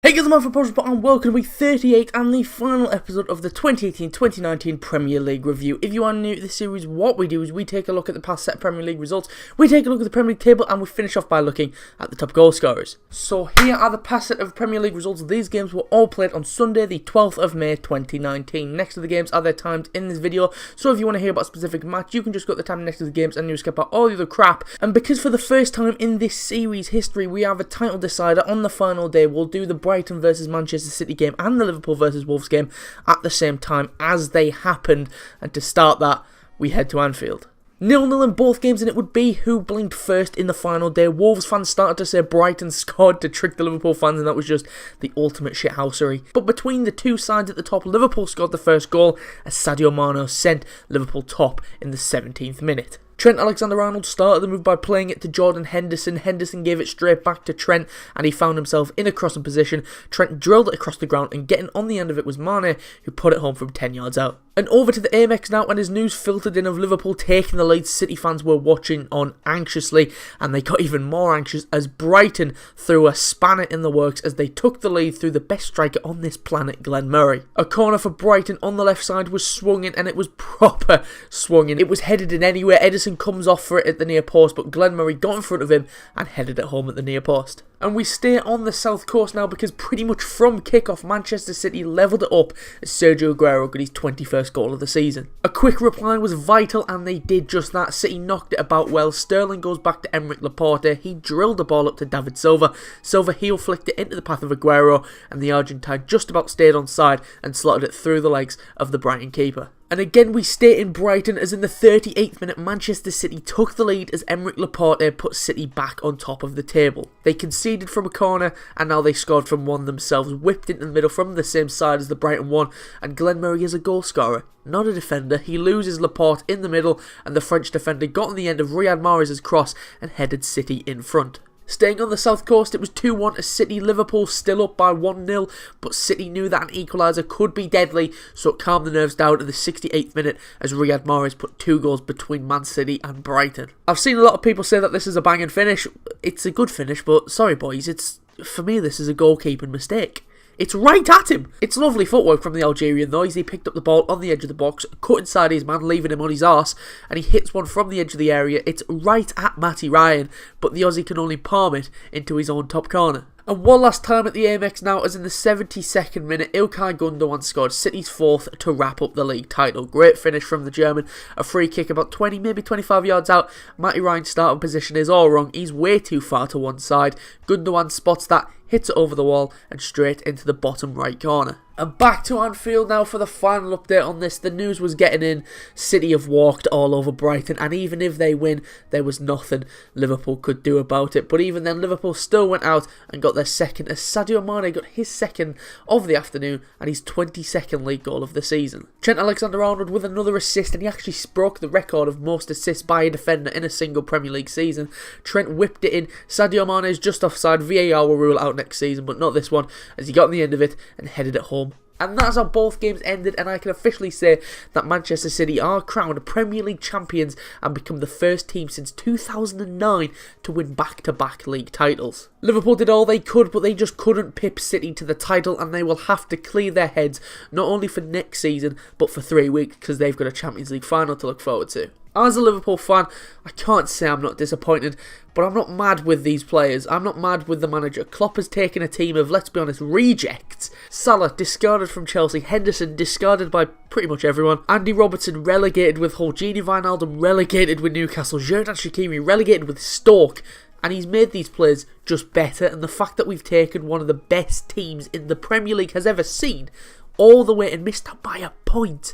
Hey guys, I'm Alpha Podcast and welcome to week 38 and the final episode of the 2018-2019 Premier League review. If you are new to this series, what we do is we take a look at the past set of Premier League results, we take a look at the Premier League table, and we finish off by looking at the top goal scorers. So here are the past set of Premier League results. These games were all played on Sunday, the 12th of May 2019. Next to the games are their times in this video, so if you want to hear about a specific match, you can just go to the time next to the games and you skip out all the other crap. And because for the first time in this series history, we have a title decider on the final day, we'll do the Brighton versus Manchester City game and the Liverpool versus Wolves game at the same time as they happened, and to start that we head to Anfield. 0-0 in both games, and it would be who blinked first in the final day. Wolves fans started to say Brighton scored to trick the Liverpool fans, and that was just the ultimate shithousery. But between the two sides at the top, Liverpool scored the first goal as Sadio Mane sent Liverpool top in the 17th minute. Trent Alexander-Arnold started the move by playing it to Jordan Henderson. Henderson gave it straight back to Trent, and he found himself in a crossing position. Trent drilled it across the ground, and getting on the end of it was Mane, who put it home from 10 yards out. And over to the Amex now, and as news filtered in of Liverpool taking the lead, City fans were watching on anxiously, and they got even more anxious as Brighton threw a spanner in the works as they took the lead through the best striker on this planet, Glenn Murray. A corner for Brighton on the left side was swung in, and it was proper swung in. It was headed in anywhere. Edison comes off for it at the near post, but Glenn Murray got in front of him and headed it home at the near post. And we stay on the south coast now because pretty much from kickoff, Manchester City levelled it up as Sergio Aguero got his 21st goal of the season. A quick reply was vital, and they did just that. City knocked it about well. Sterling goes back to Emerick Laporte. He drilled the ball up to David Silva. Silva heel flicked it into the path of Aguero, and the Argentine just about stayed onside and slotted it through the legs of the Brighton keeper. And again we stay in Brighton as in the 38th minute Manchester City took the lead as Emerick Laporte put City back on top of the table. They conceded from a corner and now they scored from one themselves, whipped into the middle from the same side as the Brighton one, and Glenn Murray is a goal scorer, not a defender. He loses Laporte in the middle and the French defender got on the end of Riyad Mahrez's cross and headed City in front. Staying on the south coast, it was 2-1 as City. Liverpool still up by 1-0, but City knew that an equaliser could be deadly, so it calmed the nerves down at the 68th minute as Riyad Mahrez put 2 goals between Man City and Brighton. I've seen a lot of people say that this is a banging finish. It's a good finish, but sorry boys, for me this is a goalkeeping mistake. It's right at him. It's lovely footwork from the Algerian though, as he picked up the ball on the edge of the box, cut inside his man, leaving him on his arse, and he hits one from the edge of the area. It's right at Matty Ryan, but the Aussie can only palm it into his own top corner. And one last time at the Amex now, as in the 72nd minute, Ilkay Gundogan scored City's 4th to wrap up the league title. Great finish from the German. A free kick about 20, maybe 25 yards out. Matty Ryan's starting position is all wrong. He's way too far to one side. Gundogan spots that, hits it over the wall and straight into the bottom right corner. And back to Anfield now for the final update on this. The news was getting in. City have walked all over Brighton, and even if they win, there was nothing Liverpool could do about it. But even then, Liverpool still went out and got their second, as Sadio Mane got his second of the afternoon and his 22nd league goal of the season. Trent Alexander-Arnold with another assist, and he actually broke the record of most assists by a defender in a single Premier League season. Trent whipped it in. Sadio Mane is just offside. VAR will rule out next season, but not this one, as he got on the end of it and headed it home. And that's how both games ended, and I can officially say that Manchester City are crowned Premier League champions and become the first team since 2009 to win back-to-back league titles. Liverpool did all they could, but they just couldn't pip City to the title, and they will have to clear their heads not only for next season but for 3 weeks, because they've got a Champions League final to look forward to. As a Liverpool fan, I can't say I'm not disappointed, but I'm not mad with these players. I'm not mad with the manager. Klopp has taken a team of, let's be honest, rejects. Salah discarded from Chelsea, Henderson discarded by pretty much everyone, Andy Robertson relegated with Hull, Gini Wijnaldum relegated with Newcastle, Xherdan Shaqiri relegated with Stoke, and he's made these players just better. And the fact that we've taken one of the best teams in the Premier League has ever seen all the way and missed out by a point,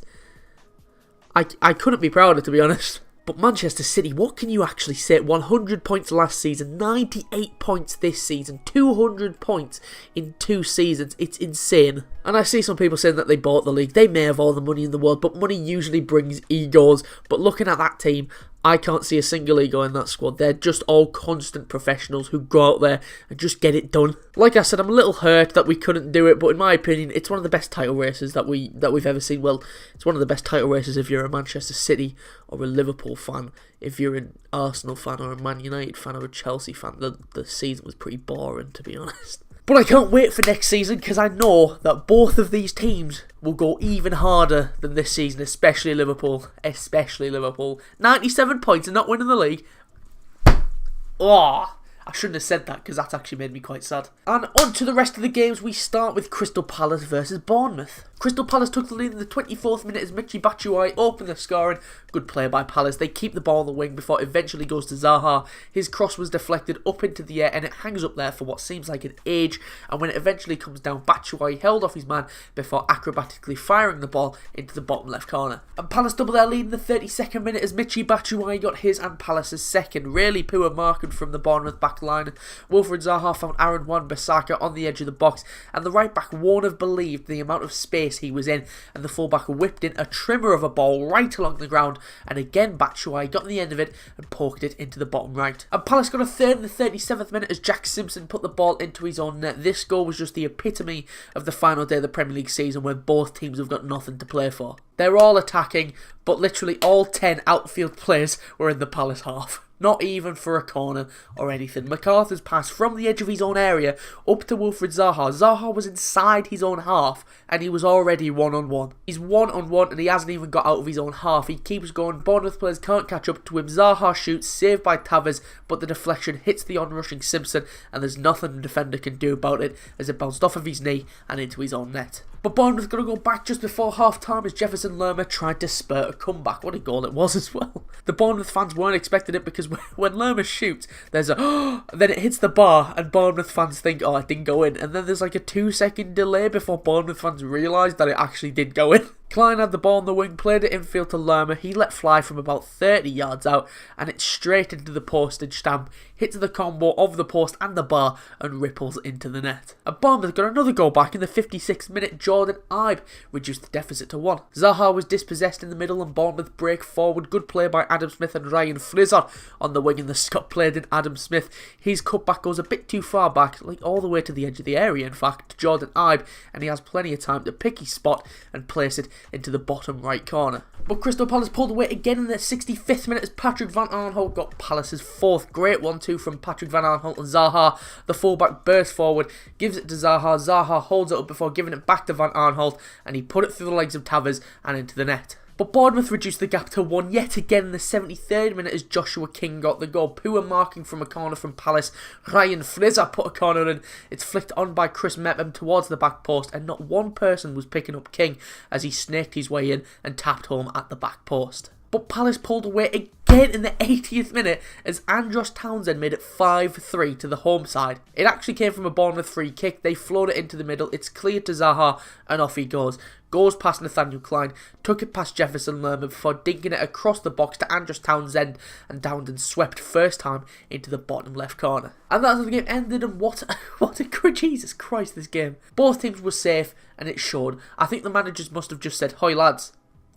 I couldn't be prouder, to be honest. But Manchester City, what can you actually say? 100 points last season, 98 points this season, 200 points in 2 seasons. It's insane. And I see some people saying that they bought the league. They may have all the money in the world, but money usually brings egos. But looking at that team, I can't see a single ego in that squad. They're just all constant professionals who go out there and just get it done. Like I said, I'm a little hurt that we couldn't do it, but in my opinion, it's one of the best title races that we've ever seen. Well, it's one of the best title races if you're a Manchester City or a Liverpool fan. If you're an Arsenal fan or a Man United fan or a Chelsea fan, the season was pretty boring, to be honest. But I can't wait for next season because I know that both of these teams will go even harder than this season, especially Liverpool. 97 points and not winning the league. Oh, I shouldn't have said that because that actually made me quite sad. And on to the rest of the games. We start with Crystal Palace versus Bournemouth. Crystal Palace took the lead in the 24th minute as Michy Batshuayi opened the scoring. Good play by Palace. They keep the ball on the wing before it eventually goes to Zaha. His cross was deflected up into the air and it hangs up there for what seems like an age. And when it eventually comes down, Batshuayi held off his man before acrobatically firing the ball into the bottom left corner. And Palace double their lead in the 32nd minute as Michy Batshuayi got his and Palace's second. Really poor marking from the Bournemouth back line. Wilfred Zaha found Aaron Wan-Bissaka on the edge of the box and the right back won't have believed the amount of space he was in, and the fullback whipped in a trimmer of a ball right along the ground, and again Batshuayi got on the end of it and poked it into the bottom right. And Palace got a third in the 37th minute as Jack Simpson put the ball into his own net. This goal was just the epitome of the final day of the Premier League season when both teams have got nothing to play for. They're all attacking, but literally all 10 outfield players were in the Palace half. Not even for a corner or anything. MacArthur's pass from the edge of his own area up to Wilfred Zaha. Zaha was inside his own half and he was already one-on-one. He's one-on-one and he hasn't even got out of his own half. He keeps going. Bournemouth players can't catch up to him. Zaha shoots, saved by Tavares, but the deflection hits the onrushing Simpson and there's nothing the defender can do about it as it bounced off of his knee and into his own net. But Bournemouth going to go back just before half-time as Jefferson Lerma tried to spurt a comeback. What a goal it was as well. The Bournemouth fans weren't expecting it because when Lerma shoots, there's a then it hits the bar and Bournemouth fans think, oh, it didn't go in. And then there's like a 2-second delay before Bournemouth fans realise that it actually did go in. Klein had the ball on the wing, played it infield to Lerma. He let fly from about 30 yards out and it's straight into the postage stamp, hits the combo of the post and the bar and ripples into the net. And Bournemouth got another goal back in the 56th minute. Jordan Ibe reduced the deficit to 1. Zaha was dispossessed in the middle and Bournemouth break forward. Good play by Adam Smith and Ryan Fraser on the wing, and the Scot played in Adam Smith. His cutback goes a bit too far back, like all the way to the edge of the area in fact, to Jordan Ibe, and he has plenty of time to pick his spot and place it into the bottom right corner. But Crystal Palace pulled away again in the 65th minute as Patrick Van Aanholt got Palace's fourth. Great 1-2 from Patrick Van Aanholt and Zaha. The fullback bursts forward, gives it to Zaha. Zaha holds it up before giving it back to Van Aanholt and he put it through the legs of Tavares and into the net. But Bournemouth reduced the gap to 1 yet again in the 73rd minute as Joshua King got the goal. Poor marking from a corner from Palace. Ryan Fraser put a corner in. It's flicked on by Chris Mepham towards the back post and not one person was picking up King as he snaked his way in and tapped home at the back post. But Palace pulled away again in the 80th minute as Andros Townsend made it 5-3 to the home side. It actually came from a Bournemouth free kick. They flowed it into the middle. It's cleared to Zaha and off he goes. Goes past Nathaniel Klein, took it past Jefferson Lerma before dinking it across the box to Andros Townsend, and Townsend swept first time into the bottom left corner. And that's how the game ended, and what a Jesus Christ, this game. Both teams were safe and it showed. I think the managers must have just said, "Hoi lads,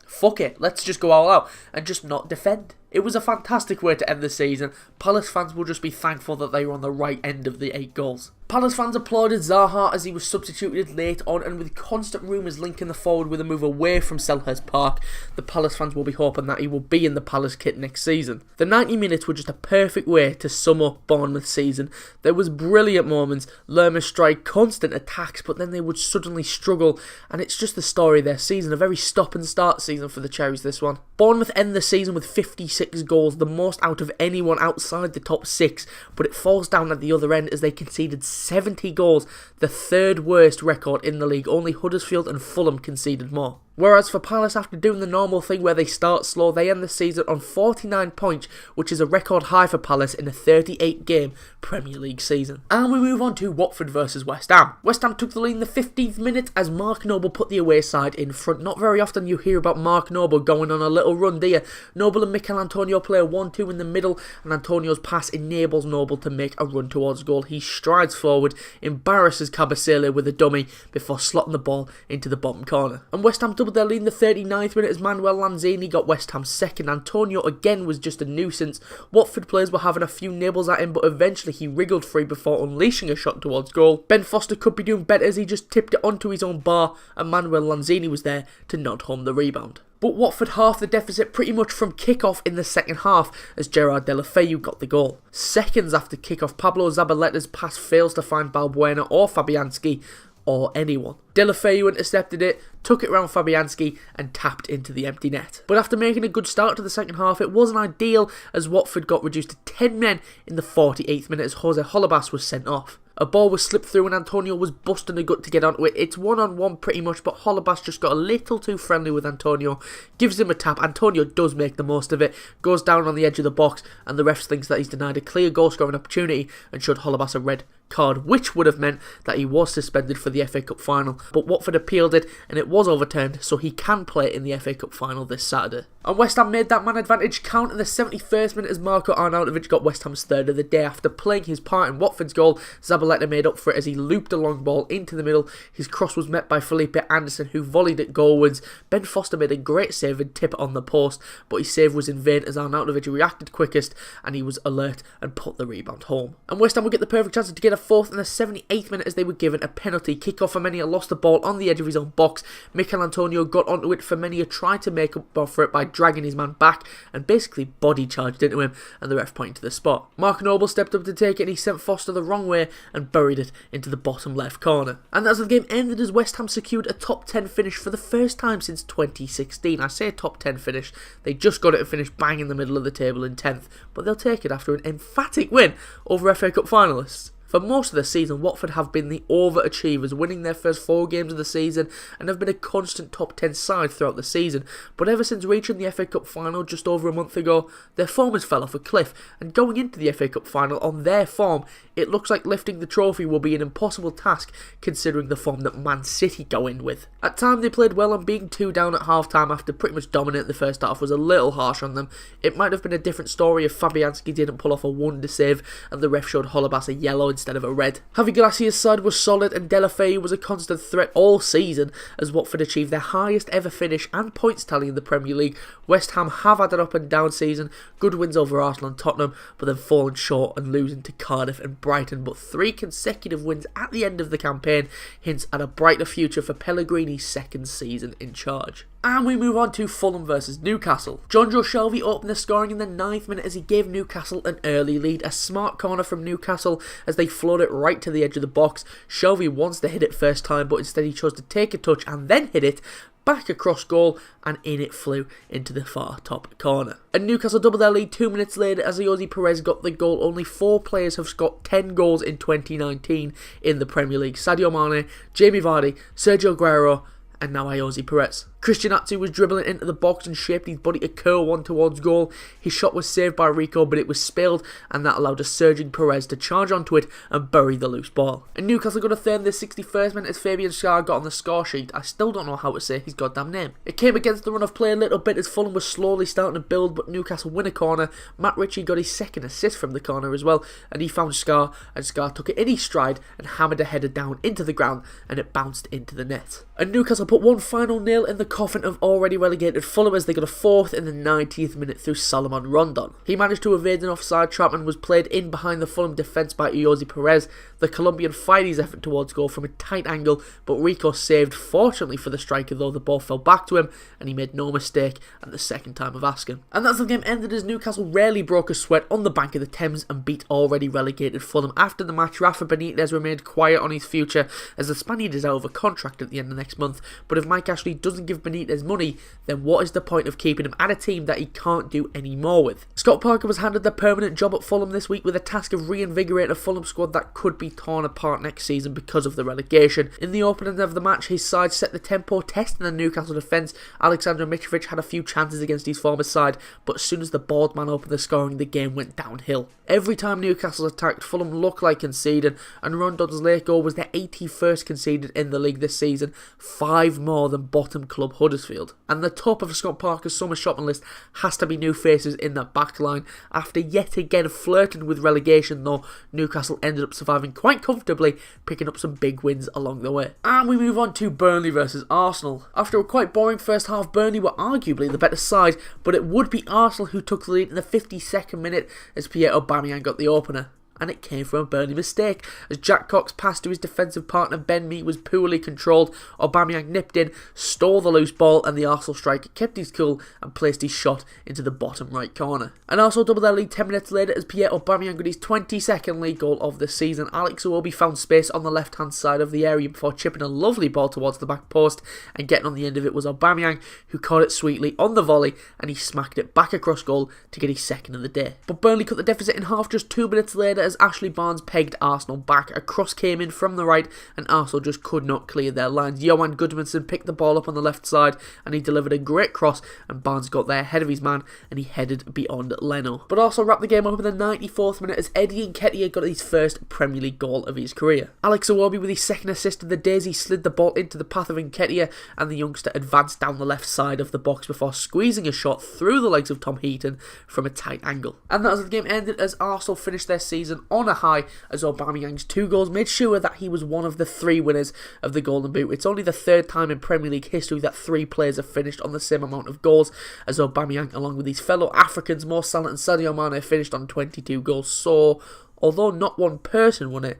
fuck it, let's just go all out and just not defend." It was a fantastic way to end the season. Palace fans will just be thankful that they were on the right end of the 8 goals. Palace fans applauded Zaha as he was substituted late on, and with constant rumours linking the forward with a move away from Selhurst Park, the Palace fans will be hoping that he will be in the Palace kit next season. The 90 minutes were just a perfect way to sum up Bournemouth's season. There was brilliant moments, Lerma's strike, constant attacks, but then they would suddenly struggle, and it's just the story of their season, a very stop and start season for the Cherries this one. Bournemouth end the season with 56 goals, the most out of anyone outside the top 6, but it falls down at the other end as they conceded 70 goals, the third worst record in the league. Only Huddersfield and Fulham conceded more. Whereas for Palace, after doing the normal thing where they start slow, they end the season on 49 points, which is a record high for Palace in a 38-game Premier League season. And we move on to Watford versus West Ham. West Ham took the lead in the 15th minute as Mark Noble put the away side in front. Not very often you hear about Mark Noble going on a little run, do you? Noble and Mikel Antonio play a 1-2 in the middle, and Antonio's pass enables Noble to make a run towards goal. He strides forward, embarrasses Kabasele with a dummy before slotting the ball into the bottom corner. And West Ham doubled their lead in the 39th minute as Manuel Lanzini got West Ham second. Antonio again was just a nuisance. Watford players were having a few nibbles at him, but eventually he wriggled free before unleashing a shot towards goal. Ben Foster could be doing better as he just tipped it onto his own bar, and Manuel Lanzini was there to nod home the rebound. But Watford halved the deficit pretty much from kick-off in the second half as Gerard Deulofeu got the goal. Seconds after kick-off, Pablo Zabaletta's pass fails to find Balbuena or Fabianski or anyone. Deulofeu intercepted it, took it round Fabianski and tapped into the empty net. But after making a good start to the second half, it wasn't ideal as Watford got reduced to 10 men in the 48th minute as Jose Holebas was sent off. A ball was slipped through and Antonio was busting a gut to get onto it. It's one-on-one pretty much, but Holebas just got a little too friendly with Antonio. Gives him a tap. Antonio does make the most of it. Goes down on the edge of the box and the ref thinks that he's denied a clear goal-scoring opportunity and showed Holebas a red card, which would have meant that he was suspended for the FA Cup final. But Watford appealed it and it was overturned, so he can play in the FA Cup final this Saturday. And West Ham made that man advantage count in the 71st minute as Marko Arnautovic got West Ham's third of the day. After playing his part in Watford's goal, Zabaleta made up for it as he looped a long ball into the middle. His cross was met by Felipe Anderson, who volleyed it goalwards. Ben Foster made a great save and tip it on the post, but his save was in vain as Arnautovic reacted quickest and he was alert and put the rebound home. And West Ham would get the perfect chance to get a fourth in the 78th minute as they were given a penalty. Kick-off Femenia lost the ball on the edge of his own box. Mikel Antonio got onto it. Femenia tried to make up for it by dragging his man back and basically body charged into him, and the ref pointed to the spot. Mark Noble stepped up to take it and he sent Foster the wrong way and buried it into the bottom left corner. And that's how the game ended as West Ham secured a top 10 finish for the first time since 2016. I say top 10 finish, they just got it to finish bang in the middle of the table in 10th, but they'll take it after an emphatic win over FA Cup finalists. For most of the season, Watford have been the overachievers, winning their first 4 games of the season and have been a constant top 10 side throughout the season. But ever since reaching the FA Cup final just over a month ago, their form has fell off a cliff, and going into the FA Cup final on their form, it looks like lifting the trophy will be an impossible task considering the form that Man City go in with. At times they played well, and being 2 down at half-time after pretty much dominating the first half was a little harsh on them. It might have been a different story if Fabianski didn't pull off a wonder save and the ref showed Holebas a yellow instead of a red. Javi Gracia's side was solid and Deulofeu was a constant threat all season as Watford achieved their highest ever finish and points tally in the Premier League. West Ham have had an up and down season, good wins over Arsenal and Tottenham, but then fallen short and losing to Cardiff and Brighton. But 3 consecutive wins at the end of the campaign hints at a brighter future for Pellegrini's second season in charge. And we move on to Fulham versus Newcastle. Jonjo Shelvey opened the scoring in the 9th minute as he gave Newcastle an early lead. A smart corner from Newcastle as they flowed it right to the edge of the box. Shelvey wants to hit it first time, but instead he chose to take a touch and then hit it back across goal, and in it flew into the far top corner. And Newcastle doubled their lead 2 minutes later as Ayoze Perez got the goal. Only 4 players have scored 10 goals in 2019 in the Premier League. Sadio Mane, Jamie Vardy, Sergio Aguero, and now Ayoze Perez. Christian Atsu was dribbling into the box and shaped his body to curl one towards goal. His shot was saved by Rico, but it was spilled, and that allowed a surging Perez to charge onto it and bury the loose ball. And Newcastle got a third in the 61st minute as Fabian Schär got on the score sheet. I still don't know how to say his goddamn name. It came against the run of play a little bit as Fulham was slowly starting to build, but Newcastle win a corner. Matt Ritchie got his second assist from the corner as well, and he found Schär, and Schär took it in his stride and hammered a header down into the ground, and it bounced into the net. And Newcastle put one final nail in the coffin of already relegated Fulham as they got a 4th in the 90th minute through Salomon Rondon. He managed to evade an offside trap and was played in behind the Fulham defence by Ayoze Perez. The Colombian fired his effort towards goal from a tight angle, but Rico saved, fortunately for the striker, though the ball fell back to him and he made no mistake at the second time of asking. And that's how the game ended as Newcastle rarely broke a sweat on the bank of the Thames and beat already relegated Fulham. After the match, Rafa Benitez remained quiet on his future as the Spaniard is out of a contract at the end of next month, but if Mike Ashley doesn't give Benitez money, then what is the point of keeping him at a team that he can't do any more with? Scott Parker was handed the permanent job at Fulham this week with the task of reinvigorating a Fulham squad that could be torn apart next season because of the relegation. In the opening of the match, his side set the tempo, testing the Newcastle defence. Aleksandar Mitrovic had a few chances against his former side, but as soon as the bald man opened the scoring, the game went downhill. Every time Newcastle attacked, Fulham looked like conceding, and Rondon's late goal was their 81st conceded in the league this season, 5 more than bottom club club Huddersfield. And the top of Scott Parker's summer shopping list has to be new faces in that back line. After yet again flirting with relegation though, Newcastle ended up surviving quite comfortably, picking up some big wins along the way. And we move on to Burnley versus Arsenal. After a quite boring first half, Burnley were arguably the better side, but it would be Arsenal who took the lead in the 52nd minute as Pierre Aubameyang got the opener. And it came from a Burnley mistake. As Jack Cox passed to his defensive partner Ben Mee was poorly controlled, Aubameyang nipped in, stole the loose ball, and the Arsenal striker kept his cool and placed his shot into the bottom right corner. And also doubled their lead 10 minutes later as Pierre Aubameyang got his 22nd league goal of the season. Alex Iwobi found space on the left hand side of the area before chipping a lovely ball towards the back post, and getting on the end of it was Aubameyang, who caught it sweetly on the volley, and he smacked it back across goal to get his second of the day. But Burnley cut the deficit in half just 2 minutes later as Ashley Barnes pegged Arsenal back. A cross came in from the right and Arsenal just could not clear their lines. Johan Gudmundsson picked the ball up on the left side and he delivered a great cross, and Barnes got there ahead of his man and he headed beyond Leno. But also wrapped the game up in the 94th minute as Eddie Nketiah got his first Premier League goal of his career. Alex Iwobi with his second assist of the day as he slid the ball into the path of Nketiah, and the youngster advanced down the left side of the box before squeezing a shot through the legs of Tom Heaton from a tight angle. And that was the game ended as Arsenal finished their season on a high, as Aubameyang's 2 goals made sure that he was one of the 3 winners of the Golden Boot. It's only the 3rd time in Premier League history that 3 players have finished on the same amount of goals, as Aubameyang, along with his fellow Africans Mo Salah and Sadio Mane, finished on 22 goals. So, although not one person won it,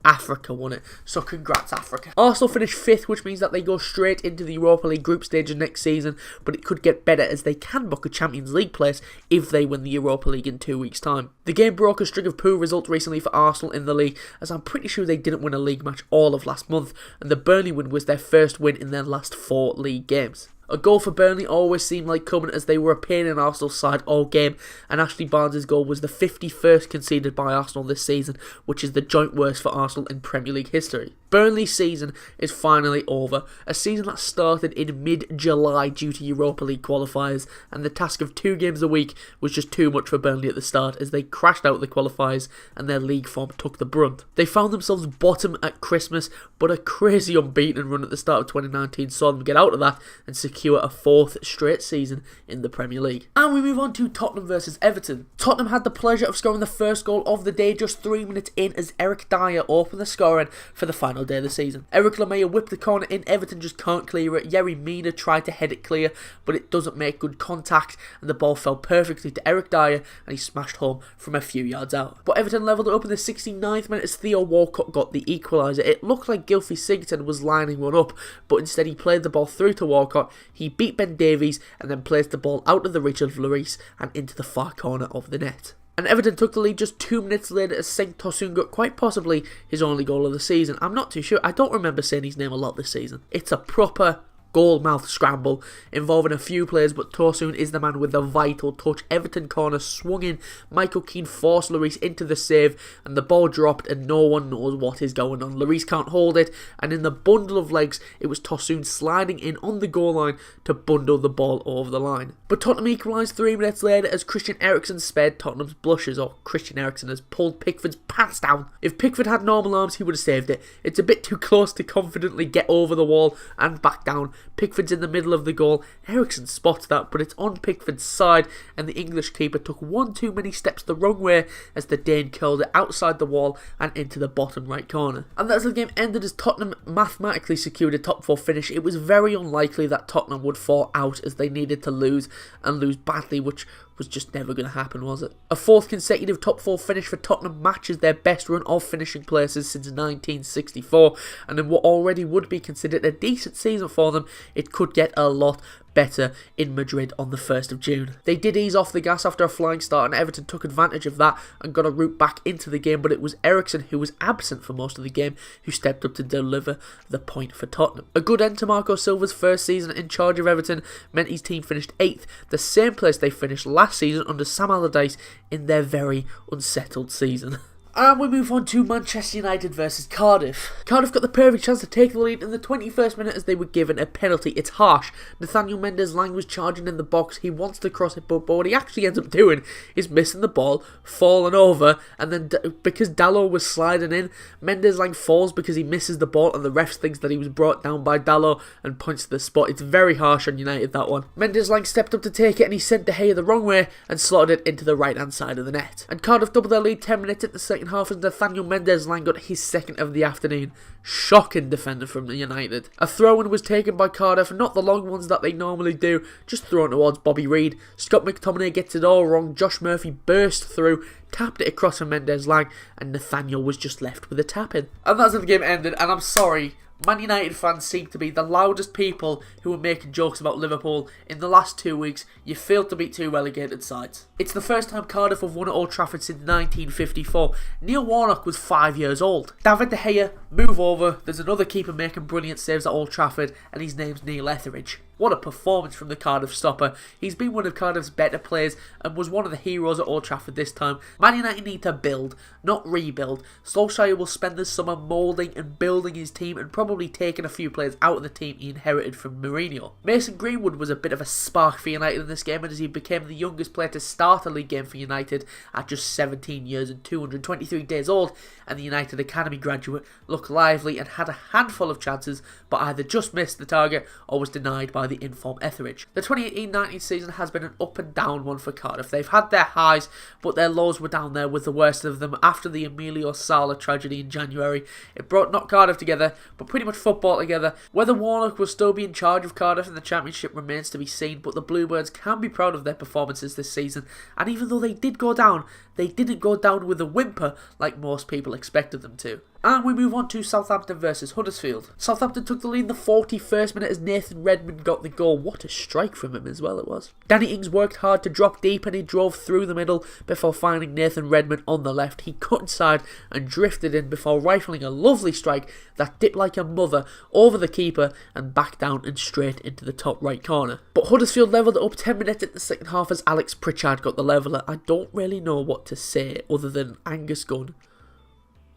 Africa won it. So congrats, Africa. Arsenal finished 5th, which means that they go straight into the Europa League group stages next season, but it could get better as they can book a Champions League place if they win the Europa League in 2 weeks' time. The game broke a string of poor results recently for Arsenal in the league, as I'm pretty sure they didn't win a league match all of last month, and the Burnley win was their first win in their last 4 league games. A goal for Burnley always seemed like coming, as they were a pain in Arsenal's side all game, and Ashley Barnes' goal was the 51st conceded by Arsenal this season, which is the joint worst for Arsenal in Premier League history. Burnley's season is finally over, a season that started in mid-July due to Europa League qualifiers, and the task of 2 games a week was just too much for Burnley at the start as they crashed out the qualifiers and their league form took the brunt. They found themselves bottom at Christmas, but a crazy unbeaten run at the start of 2019 saw them get out of that and secure a 4th straight season in the Premier League. And we move on to Tottenham versus Everton. Tottenham had the pleasure of scoring the first goal of the day just 3 minutes in as Eric Dyer opened the scoring for the final day of the season. Eric Lamela whipped the corner in, Everton just can't clear it. Yerry Mina tried to head it clear, but it doesn't make good contact, and the ball fell perfectly to Eric Dyer and he smashed home from a few yards out. But Everton levelled it up in the 69th minute as Theo Walcott got the equaliser. It looked like Gylfi Sigurdsson was lining one up, but instead he played the ball through to Walcott. He beat Ben Davies and then placed the ball out of the reach of Lloris and into the far corner of the net. And Everton took the lead just 2 minutes later as Cenk Tosun got quite possibly his only goal of the season. I'm not too sure, I don't remember saying his name a lot this season. It's a proper goal-mouth scramble involving a few players, but Tosun is the man with the vital touch. Everton corner swung in, Michael Keane forced Lloris into the save, and the ball dropped and no one knows what is going on. Lloris can't hold it, and in the bundle of legs, it was Tosun sliding in on the goal line to bundle the ball over the line. But Tottenham equalised 3 minutes later as Christian Eriksen spared Tottenham's blushes, or Christian Eriksen has pulled Pickford's pants down. If Pickford had normal arms, he would have saved it. It's a bit too close to confidently get over the wall and back down. Pickford's in the middle of the goal. Eriksen spots that, but it's on Pickford's side, and the English keeper took one too many steps the wrong way as the Dane curled it outside the wall and into the bottom right corner. And that's how the game ended as Tottenham mathematically secured a top 4 finish. It was very unlikely that Tottenham would fall out as they needed to lose, and lose badly, which was just never going to happen, was it? A 4th consecutive top 4 finish for Tottenham matches their best run of finishing places since 1964, and in what already would be considered a decent season for them, it could get a lot better in Madrid on the 1st of June. They did ease off the gas after a flying start, and Everton took advantage of that and got a route back into the game, but it was Eriksen, who was absent for most of the game, who stepped up to deliver the point for Tottenham. A good end to Marco Silva's first season in charge of Everton meant his team finished 8th, the same place they finished last season under Sam Allardyce in their very unsettled season. And we move on to Manchester United versus Cardiff. Cardiff got the perfect chance to take the lead in the 21st minute as they were given a penalty. It's harsh. Nathaniel Mendes-Lang was charging in the box. He wants to cross it, but what he actually ends up doing is missing the ball, falling over, and then because Dalot was sliding in, Mendes-Lang falls because he misses the ball, and the ref thinks that he was brought down by Dalot and points to the spot. It's very harsh on United, that one. Mendes-Lang stepped up to take it, and he sent De Gea the wrong way and slotted it into the right-hand side of the net. And Cardiff doubled their lead 10 minutes into the second half as Nathaniel Mendes-Lang got his second of the afternoon. Shocking defender from the United. A throw-in was taken by Cardiff, not the long ones that they normally do, just thrown towards Bobby Reid. Scott McTominay gets it all wrong. Josh Murphy burst through, tapped it across for Mendes-Lang, and Nathaniel was just left with a tap-in. And that's how the game ended, and I'm sorry, Man United fans seem to be the loudest people who are making jokes about Liverpool in the last 2 weeks. You failed to beat two relegated sides. It's the first time Cardiff have won at Old Trafford since 1954. Neil Warnock was 5 years old. David De Gea, move over. There's another keeper making brilliant saves at Old Trafford, and his name's Neil Etheridge. What a performance from the Cardiff stopper. He's been one of Cardiff's better players and was one of the heroes at Old Trafford this time. Man United need to build, not rebuild. Solskjaer will spend the summer moulding and building his team and probably taking a few players out of the team he inherited from Mourinho. Mason Greenwood was a bit of a spark for United in this game, as he became the youngest player to start a league game for United at just 17 years and 223 days old, and the United Academy graduate looked lively and had a handful of chances but either just missed the target or was denied by the informed Etheridge. The 2018-19 season has been an up and down one for Cardiff. They've had their highs, but their lows were down there with the worst of them after the Emilio Sala tragedy in January. It brought not Cardiff together, but pretty much football together. Whether Warnock will still be in charge of Cardiff in the Championship remains to be seen, but the Bluebirds can be proud of their performances this season, and even though they did go down, they didn't go down with a whimper like most people expected them to. And we move on to Southampton versus Huddersfield. Southampton took the lead in the 41st minute as Nathan Redmond got the goal. What a strike from him as well it was. Danny Ings worked hard to drop deep and he drove through the middle before finding Nathan Redmond on the left. He cut inside and drifted in before rifling a lovely strike that dipped like a mother over the keeper and back down and straight into the top right corner. But Huddersfield levelled it up 10 minutes in the second half as Alex Pritchard got the leveller. I don't really know what to say other than Angus Gunn,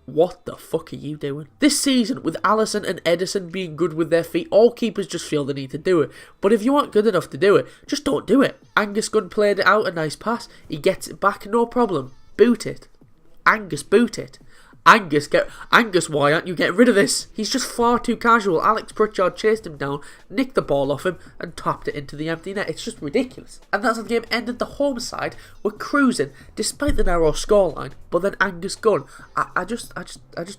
what the fuck are you doing? This season, with Alisson and Edison being good with their feet, all keepers just feel the need to do it. But if you aren't good enough to do it, just don't do it. Angus Gunn played it out, a nice pass. He gets it back, no problem. Boot it. Angus, boot it. Angus, why aren't you getting rid of this? He's just far too casual. Alex Pritchard chased him down, nicked the ball off him, and tapped it into the empty net. It's just ridiculous. And that's how the game ended. The home side were cruising, despite the narrow scoreline. But then Angus Gunn, I just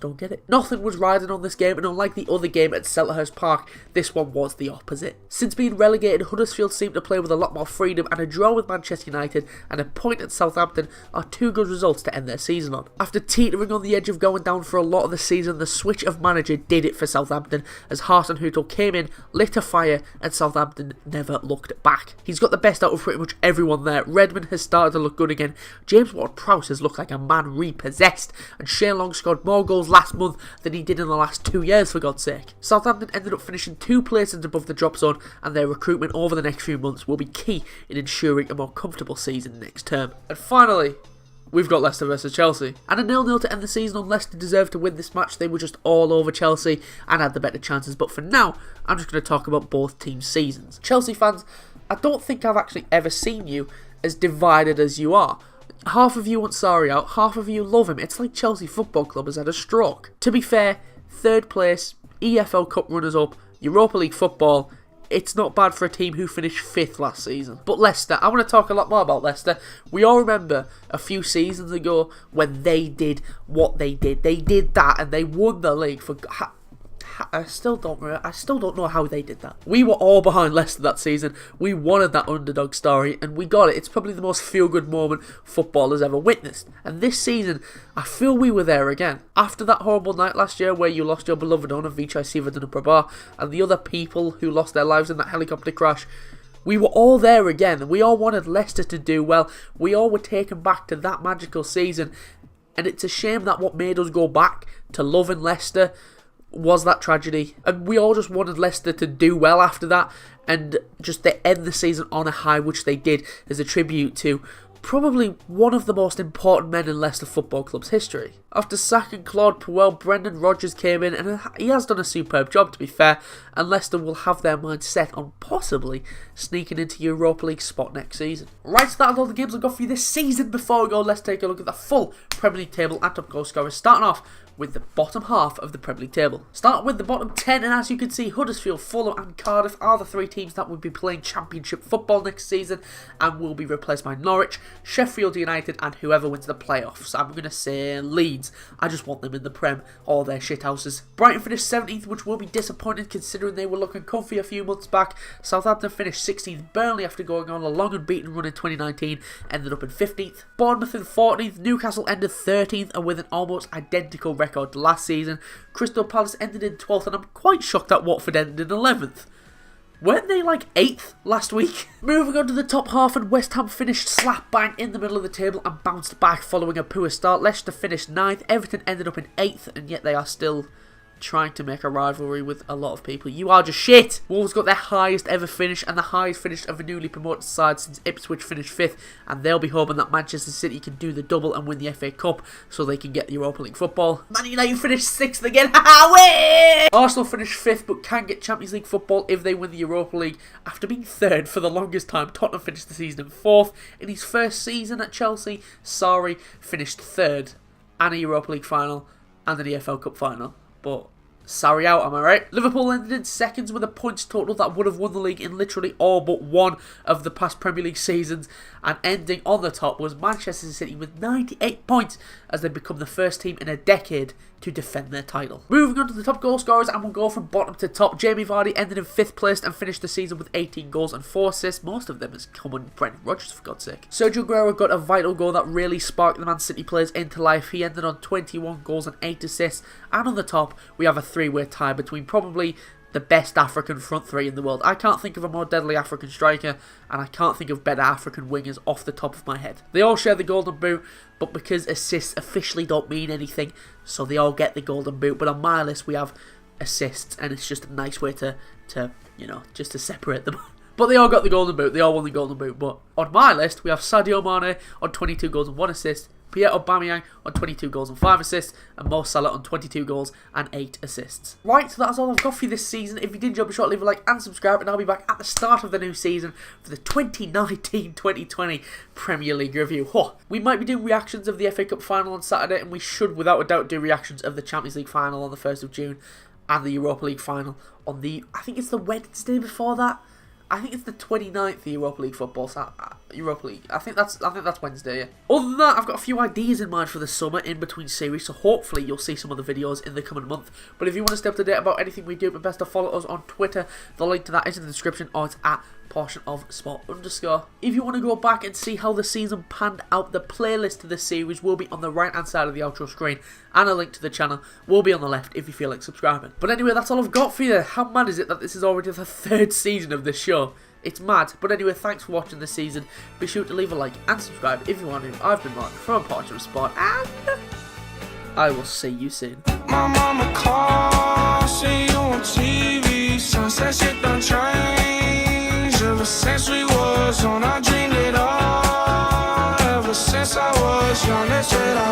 don't get it. Nothing was riding on this game, and unlike the other game at Selhurst Park, this one was the opposite. Since being relegated, Huddersfield seemed to play with a lot more freedom, and a draw with Manchester United and a point at Southampton are two good results to end their season on. After teetering on the edge of going down for a lot of the season, the switch of manager did it for Southampton as Hasenhüttl came in, lit a fire, and Southampton never looked back. He's got the best out of pretty much everyone there. Redmond has started to look good again. James Ward-Prowse has looked like a man repossessed, and Shane Long scored more goals last month than he did in the last 2 years, for God's sake. Southampton ended up finishing 2 places above the drop zone, and their recruitment over the next few months will be key in ensuring a more comfortable season next term. And finally, we've got Leicester versus Chelsea. And a 0-0 to end the season on. Leicester deserved to win this match. They were just all over Chelsea and had the better chances. But for now, I'm just going to talk about both teams' seasons. Chelsea fans, I don't think I've actually ever seen you as divided as you are. Half of you want Sarri out, half of you love him. It's like Chelsea Football Club has had a stroke. To be fair, 3rd place, EFL Cup runners-up, Europa League football, it's not bad for a team who finished 5th last season. But Leicester, I want to talk a lot more about Leicester. We all remember a few seasons ago when they did what they did. They did that and they won the league for... I still don't know how they did that. We were all behind Leicester that season. We wanted that underdog story and we got it. It's probably the most feel-good moment football has ever witnessed. And this season, I feel we were there again. After that horrible night last year where you lost your beloved owner, Vichai Sivadana and the other people who lost their lives in that helicopter crash, we were all there again. We all wanted Leicester to do well. We all were taken back to that magical season. And it's a shame that what made us go back to loving Leicester was that tragedy, and we all just wanted Leicester to do well after that and just to end the season on a high, which they did, as a tribute to probably one of the most important men in Leicester Football Club's history. After sacking Claude Puel, Brendan Rodgers came in and he has done a superb job, to be fair, and Leicester will have their mind set on possibly sneaking into Europa League spot next season. Right, so that's all the games I've got for you this season. Before we go, let's take a look at the full Premier League table and top goal scorers, starting off with the bottom half of the Premier League table. Start with the bottom 10, and as you can see, Huddersfield, Fulham and Cardiff are the three teams that will be playing Championship football next season and will be replaced by Norwich, Sheffield United and whoever wins the playoffs. I'm going to say Leeds. I just want them in the Prem, all their shithouses. Brighton finished 17th, which will be disappointing considering they were looking comfy a few months back. Southampton finished 16th. Burnley, after going on a long unbeaten run in 2019, ended up in 15th. Bournemouth in 14th. Newcastle ended 13th and with an almost identical record to last season. Crystal Palace ended in 12th, and I'm quite shocked that Watford ended in 11th. Weren't they like 8th last week? Moving on to the top half, and West Ham finished slap bang in the middle of the table and bounced back following a poor start. Leicester finished 9th, Everton ended up in 8th, and yet they are still trying to make a rivalry with a lot of people. You are just shit! Wolves got their highest ever finish and the highest finish of a newly promoted side since Ipswich finished 5th, and they'll be hoping that Manchester City can do the double and win the FA Cup so they can get the Europa League football. Man United finished 6th again. Arsenal finished 5th but can get Champions League football if they win the Europa League after being 3rd for the longest time. Tottenham finished the season in 4th. In his first season at Chelsea, Sarri finished 3rd and a Europa League final and an EFL Cup final. But sorry out, am I right? Liverpool ended in 2nd with a points total that would have won the league in literally all but one of the past Premier League seasons, and ending on the top was Manchester City with 98 points as they become the first team in a decade to defend their title. Moving on to the top goal scorers, and we'll go from bottom to top. Jamie Vardy ended in 5th place and finished the season with 18 goals and 4 assists. Most of them has come on Brendan Rodgers, for God's sake. Sergio Aguero got a vital goal that really sparked the Man City players into life. He ended on 21 goals and 8 assists. And on the top, we have a three-way tie between probably the best African front three in the world. I can't think of a more deadly African striker, and I can't think of better African wingers off the top of my head. They all share the golden boot, but because assists officially don't mean anything, so they all get the golden boot. But on my list we have assists, and it's just a nice way to you know, just to separate them. But they all got the golden boot, they all won the golden boot. But on my list we have Sadio Mane on 22 goals and 1 assist, Pierre Aubameyang on 22 goals and 5 assists, and Mo Salah on 22 goals and 8 assists. Right, so that's all I've got for you this season. If you did enjoy, be sure to leave a like and subscribe, and I'll be back at the start of the new season for the 2019-2020 Premier League review. We might be doing reactions of the FA Cup final on Saturday, and we should without a doubt do reactions of the Champions League final on the 1st of June and the Europa League final on the, I think it's the Wednesday before that. I think it's the 29th, the Europa League football. Europa League. I think that's Wednesday, yeah. Other than that, I've got a few ideas in mind for the summer in between series, so hopefully you'll see some of the videos in the coming month. But if you want to stay up to date about anything we do, it's best to follow us on Twitter. The link to that is in the description, or it's at @portionofsport_. If you want to go back and see how the season panned out, the playlist to the series will be on the right hand side of the outro screen, and a link to the channel will be on the left if you feel like subscribing. But anyway, that's all I've got for you. How mad is it that this is already the 3rd season of this show? It's mad. But anyway, thanks for watching this season. Be sure to leave a like and subscribe if you want to. I've been Mark from Portion of Sport, and I will see you soon. My mama calls, see you on TV. Sunset shit done changed. Ever since we was on, I dreamed it all. Ever since I was young, that's what I